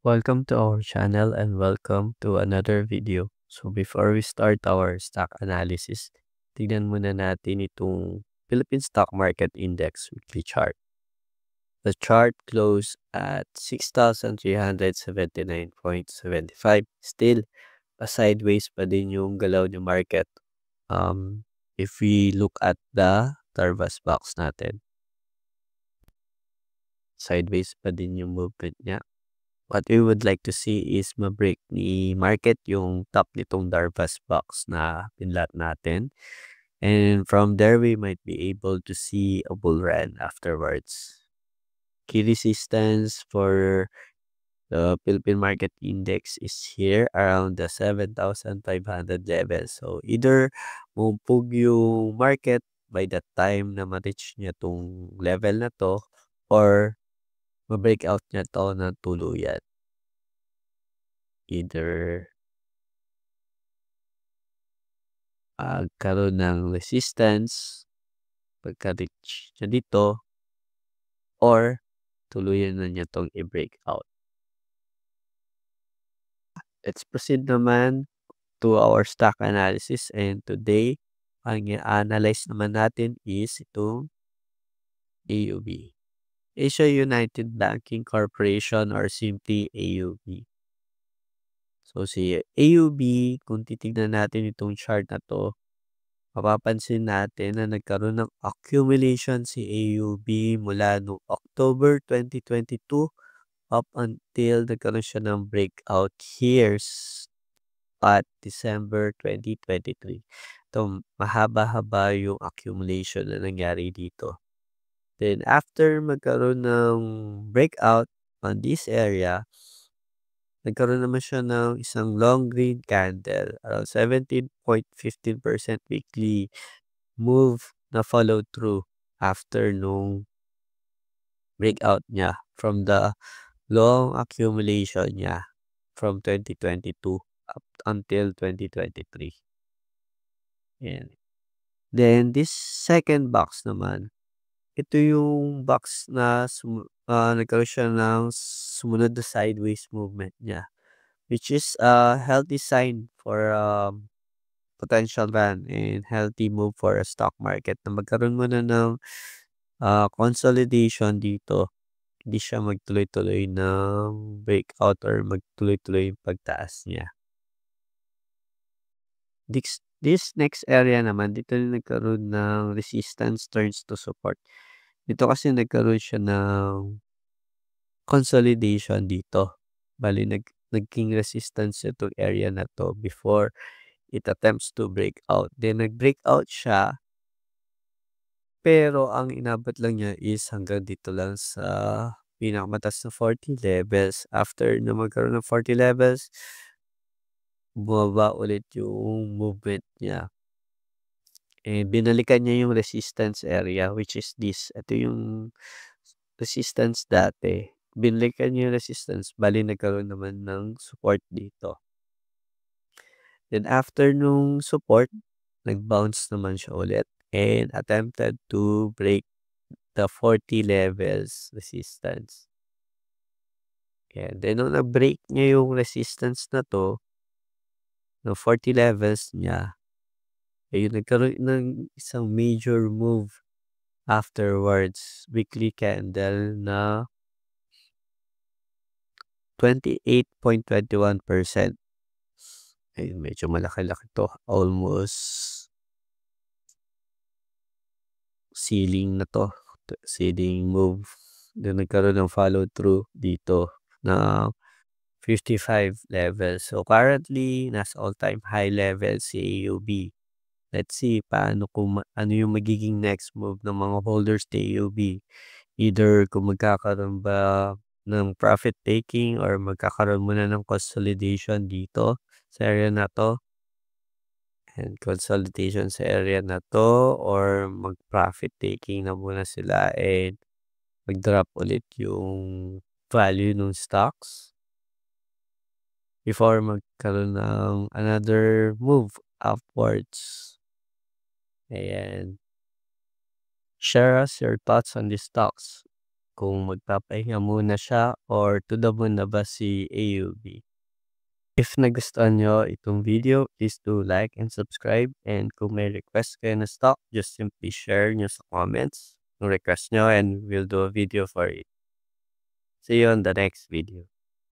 Welcome to our channel and welcome to another video. So before we start our stock analysis, tignan muna natin itong Philippine Stock Market Index weekly chart. The chart closed at 6,379.75. Still, sideways pa din yung galaw ng market. If we look at the Tarvas box natin, sideways pa din yung movement niya. What we would like to see is ma-break ni market yung top nitong Darvas box na pinlat natin. And from there, we might be able to see a bull run afterwards. Key resistance for the Philippine Market Index is here around the 7,500 level. So either mupug yung market by the time na ma-reach niya tong level na to or ma-breakout niya to ng tuluyan. Either karoon ng resistance pagka-reach niya dito or tuluyan na niya tong i-break out. Let's proceed naman to our stock analysis, and today ang i-analyze naman natin is itong AUB. Asia United Banking Corporation or simply AUB. So si AUB, kung titignan natin itong chart na to, mapapansin natin na nagkaroon ng accumulation si AUB mula noong October 2022 up until nagkaroon siya ng breakout here at December 2023. Ito, mahaba-haba yung accumulation na nangyari dito. Then after magkaroon ng breakout on this area, nagkaroon naman siya ng isang long green candle around 17.15% weekly move na follow through after nung breakout niya from the long accumulation niya from 2022 up until 2023. And then this second box naman, ito yung box na nagkaroon siya ng sumunod na sideways movement niya, which is a healthy sign for potential run and healthy move for a stock market na magkaroon muna ng consolidation dito. Hindi siya magtuloy-tuloy ng breakout or magtuloy-tuloy yung pagtaas niya. This next area naman, dito rin nagkaroon ng resistance turns to support. Dito kasi nagkaroon siya ng consolidation dito. Bali, naging resistance itong area na to before it attempts to break out. Then nag-break out siya, pero ang inabot lang niya is hanggang dito lang sa pinakamataas na 40 levels. After na magkaroon ng 40 levels, bumaba ulit yung movement niya. And binalikan niya yung resistance area, which is this. Ito yung resistance dati. Binalikan niya yung resistance, bali nagkaroon naman ng support dito. Then after nung support, nag-bounce naman siya ulit and attempted to break the 40 levels resistance. And then nung nag-break niya yung resistance na to, ng 40 levels niya, ayun, nagkaroon ng isang major move afterwards. Weekly candle na 28.21%. Ayun, medyo malaki-laki to. Almost ceiling na to. Ceiling move. Then nagkaroon ng follow through dito na 55 levels. So currently, nasa all-time high level si AUB. Let's see paano ano yung magiging next move ng mga holders ni AUB. Either kung magkakaroon ba ng profit taking or magkakaroon muna ng consolidation dito sa area na to. And consolidation sa area na to or mag-profit taking na muna sila and mag-drop ulit yung value ng stocks before magkaroon ng another move upwards. Ayan. Share us your thoughts on these stocks. kung magpapahinga muna siya or to the moon na ba si AUB. If nagustuhan nyo itong video, please do like and subscribe. And kung may request kayo na stock, just simply share nyo sa comments yung request nyo and we'll do a video for it. See you on the next video.